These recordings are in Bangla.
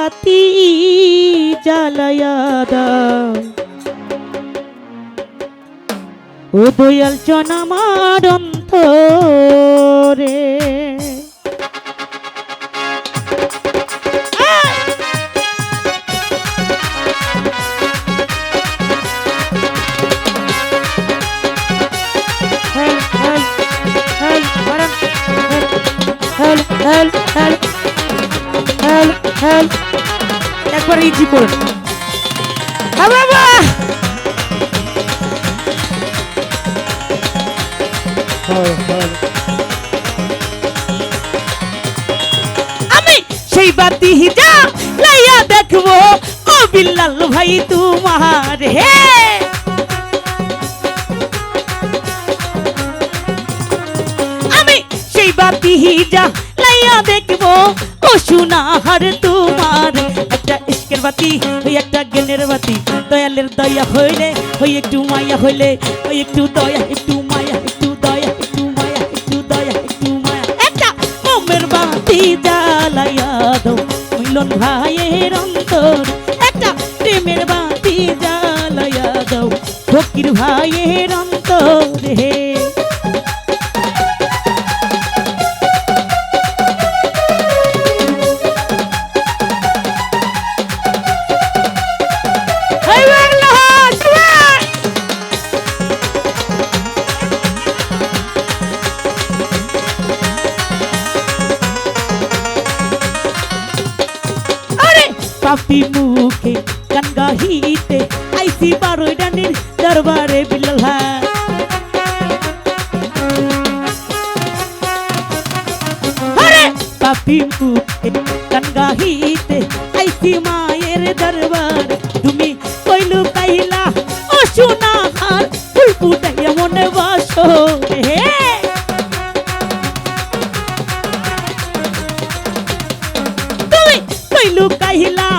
বাতি জ্বালায়া দাও ও দয়াল জন আমার অন্তরে একবার ইজি করুন বাবা আমি সেই বাতি যা লাইয়া দেখবো ও বিল্লাল ভাই তোমার হে আমি সেই বাতি যা লাইয়া দেখবো ও সোনার তোমার একটা ইশকের বাতি ওই একটা জ্ঞানের বাতি দয়ালের দয়া হইলে ওই একটু মায়া হইলে ওই একটু দয়া একটু মায়া একটু দয়া একটু মায়া একটু দয়া একটু মায়া একটা মোমের বাতি জ্বালাইয়া দাও মিলন ভাইয়ের অন্তর একটা প্রেমের বাতি জ্বালাইয়া দাও ফকির ভাইয়ের অন্তর হে পাপি মুখে গান গাহিতে আইসি বারোই ডানির দরবারে বিল্লাল আরে পাপি মুখে গান গাহিতে আইসি মায়ের দরবার তুমি কইলু কাইলা ও সোনা হার ফুল ফুটাইয়া মনে বাসো হে তুমি কইলু কাইলা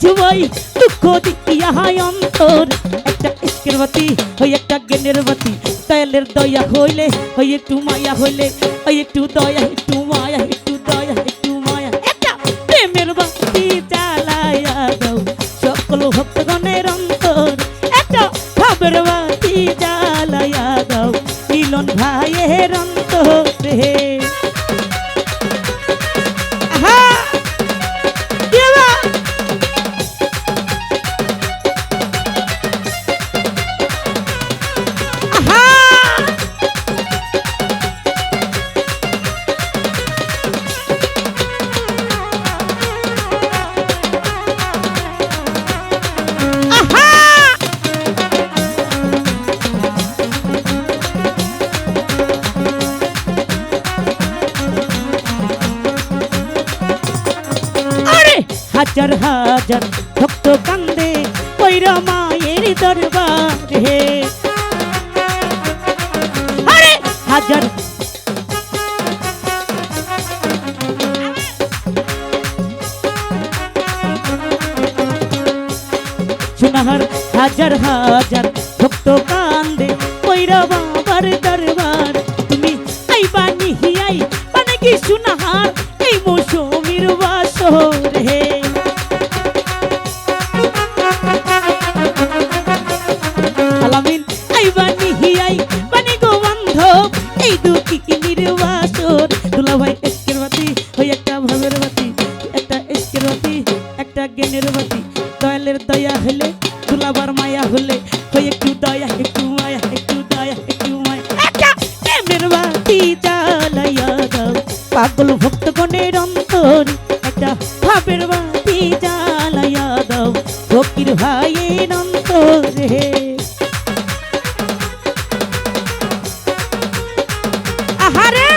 জুয়াই দুঃখ দিয়া হায় অন্তর একটা ইশকের বাতি ওই একটা জ্ঞানের বাতি দয়ালের দয়া হইলে ওই একটু মায়া হইলে ওই একটু দয়া একটু মায়া একটু দয়া একটু মায়া একটা প্রেমের বাতি জ্বালাইয়া দাও সকল ভক্তগণের অন্তর একটা ভাবের বাতি জ্বালাইয়া দাও মিলন ভাইয়ের অন্তর হে হাজার হাজার ভক্ত কান্দে কইরা মায়ের দরবার হে আরে হাজার সোনাহার হাজার হাজার ভক্ত কান্দে কইরা বাবার দরবার তুমি আইবা নিহিয়াই মানে কি সোনাহার এই মৌসুমীর বাসর হে আলামিন আইবা নিহিয়াই মানে গো বান্ধব এই দুঃখী নির্বাসর দুলা ভাই ইশকের বাতি ওই একটা ভাবের বাতি একটা ইশকের বাতি একটা জ্ঞানের বাতি দয়ালের দয়া হলে দুলাবার মায়া হলে ওই একটু দয়া একটু মায়া একটু দয়া একটু মায়া একটা প্রেমের বাতি জ্বালাইয়া দাও পাগল ভক্তগণের অন্তর একটা ভাবের বাতি জ্বালাইয়া দাও ফকির ভাইয়ের অন্তর হে আহারে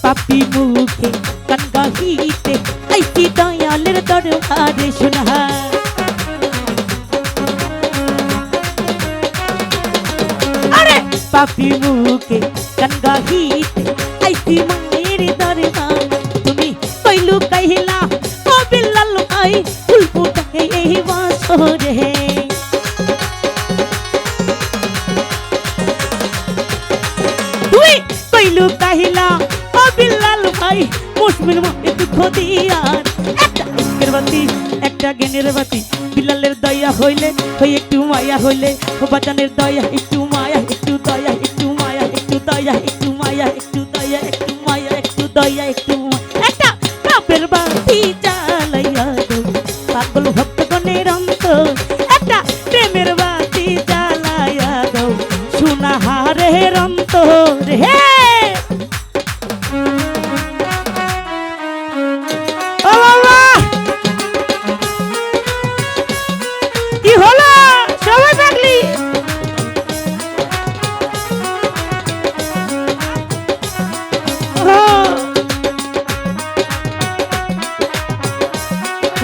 পাপি মুখে গান গাহিতে আইসি দয়ালের দরবারে সোনা আরে পাপি মুখে গান গাহিতে আইসি মায়ের দরবার তুমি কইলু রে। তুই কইলু কাহিলা ও বিল্লাল ভাই মুশমির মনে দুঃখ দিয়ার একটা ইস্কের বাতি একটা জ্ঞানের বাতি বিল্লালের দয়া হইলে হই একটু মায়া হইলে ও বাজানের দয়া একটু মায়া একটু দয়া একটু মায়া একটু দয়া একটু মায়া একটু দয়া একটু মায়া একটু দয়া একটু একটা কাপের বাতি জ্বালাইয়া দাও পাগল ভক্তগণের অন্তর একটা প্রেমের বাতি জ্বালাইয়া দাও সোনা হারের অন্তর হে। ও বাবা কি হলো সবাই পাগলি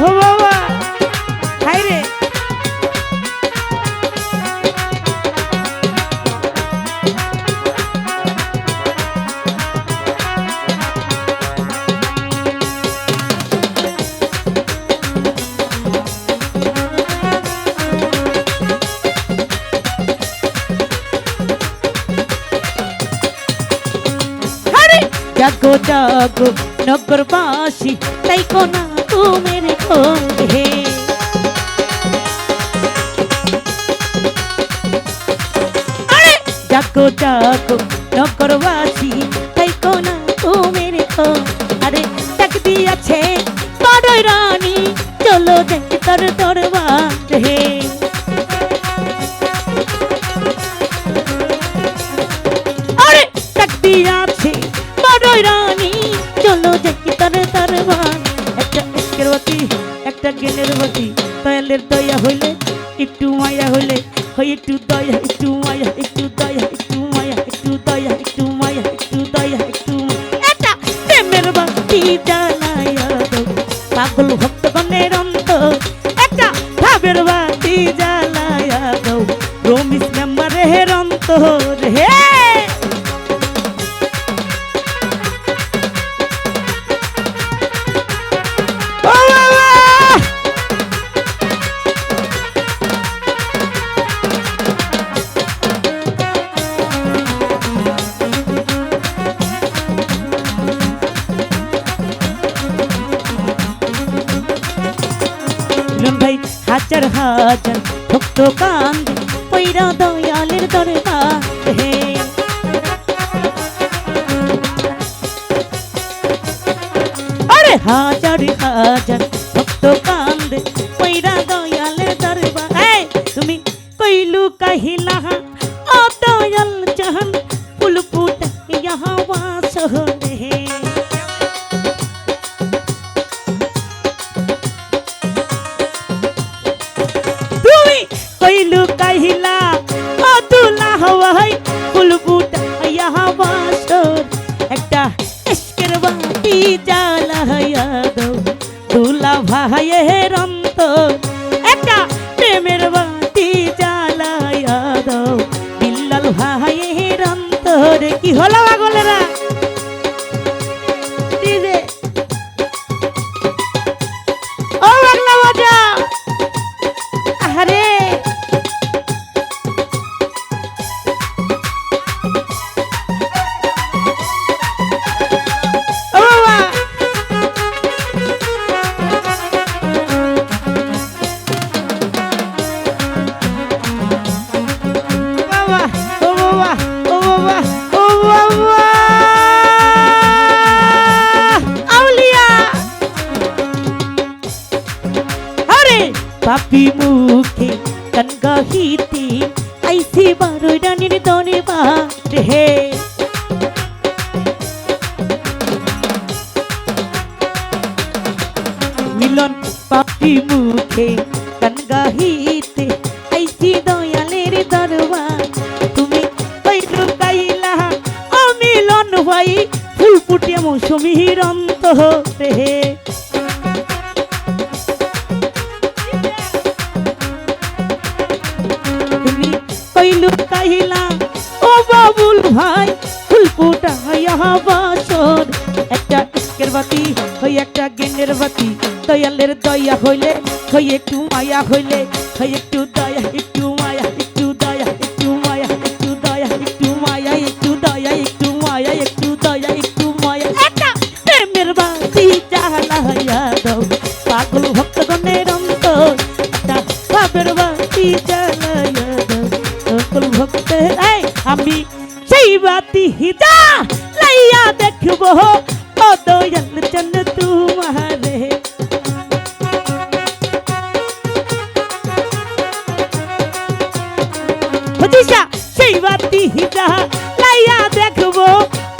ও বাবা হাই রে জাগো জাগো নগরবাসী তাই কোনা তুমের হে। আরে জাগো জাগো নগরবাসী তাই কোনা তুমের আরে ডাক দিয়াছে বড়ই রানী চলো দেখি তোর দরবার হে। আরে ডাক দিয়াছে বড়ই রানী চলো দেখি তোর দরবার একটা ইস্কের বাতি একটা জ্ঞানের বাতি দয়ালের দয়া হইলে একটু মায়া হইলে হয় একটু দয়া একটু মায়া একটু দয়া একটু মায়া একটু দয়া একটু মায়া একটু দয়া একটু একটা প্রেমের বাতি জ্বালাইয়া দাও পাগল ভক্তগণের অন্তর একটা ভাবের বাতি জ্বালাইয়া দাও রমিস মেম্বারের অন্তর হে। ভাই হাজার হাজার ভক্ত কান্দে পৈরা দয়ালের দরবার হে। আরে হাজার হাজার ভক্ত কান্দে পৈরা দয়ালের দরবার তুমি কইলু কাহিলা ও দয়াল জাহান ফুল ফুটা ইহা বাস হে। কইলু কাহিলা ও দুলা হওয়াই ফুল ফুটা ইহা বাসর একটা ইস্কের বাতি জ্বালাইয়া দাও দুলা ভাইয়ের অন্তর একটা প্রেমের বাতি জ্বালাইয়া দাও বিল্লাল ভাইয়ের অন্তর। কি হলো পাগলেরা ও বাংলা বাজা আরে পাপি মুখে গান গাহিতে আইসি বারোই রানীর দরবার হে। মিলন পাপি মুখে গান গাহিতে আইসি দয়ালের দরবার তুমি কইলু কাইলা ও মিলন ভাই ফুল ফুটিয়া মৌসুমীর অন্তর হে। কইলু কাহিলা ও বাবুল ভাই ফুল ফুটা ইহা বাসর একটা ইস্কের বাতি হই একটা জ্ঞানের বাতি দয়ালের দয়া হইলে হই একটু মায়া হইলে হই একটু দয়া একটু মায়া একটু দয়া একটু মায়া একটু দয়া একটু মায়া একটু দয়া একটু মায়া একটু দয়া একটু মায়া একটা প্রেমের বাতি জ্বালাইয়া দাও পাগল ভক্তগণের অন্তর একটা ভাবের বাতি জ্বালাইয়া দাও সকল ভক্তের এই আমি সেই বাতি যা লাইয়া দেখবো ও দয়াল চন্দ তোমারে বুঝিসা সেই বাতি যা লাইয়া দেখবো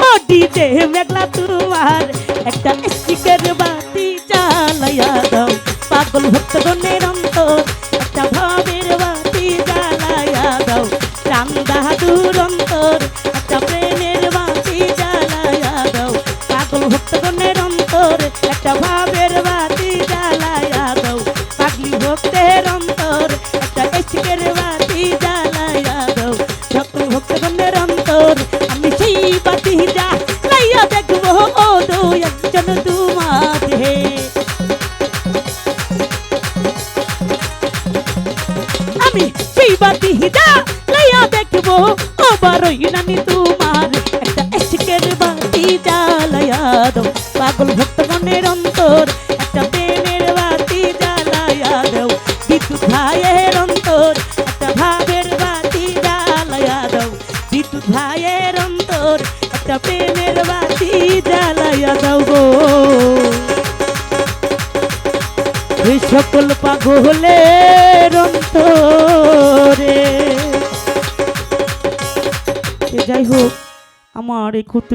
ও ডিজে মেঘলা তোমার একটা স্টিকের বাতি জ্বালাইয়া দাও পাগল ভক্তগণের অন্তর একটা ভাবের বাতি জ্বালাইয়া দাও রাম বাহাদুর অন্তর একটা প্রেমের বাতি জ্বালাইয়া দাও পাগল ভক্তগণের অন্তর একটা ভাবের বাতি জ্বালাইয়া দাও পাগলি ভক্তের অন্তর একটা এসিকের বাতি জ্বালাইয়া দাও সকল ভক্তগণের অন্তর আমি সেই বাতি জ্বালাইয়া দেখবো ও দয়াল চন্দ তোমারে আমি সেই বাতি জ্বালাইয়া দেখবো ও বারোই রানী তোমার একটা এসিকের বাতি জ্বালাইয়া দাও পাগল ভক্তগণের অন্তর একটা প্রেমের বাতি জ্বালাইয়া দাও বিদ্যুৎ ভাইয়ের অন্তর একটা ভাবের বাতি জ্বালাইয়া দাও বিদ্যুৎ ভাইয়ের অন্তর একটা প্রেমের বাতি জ্বালাইয়া দাও গো এই সকল পাগলের অন্তরে যাই হোক আমার এই ক্ষুদ্র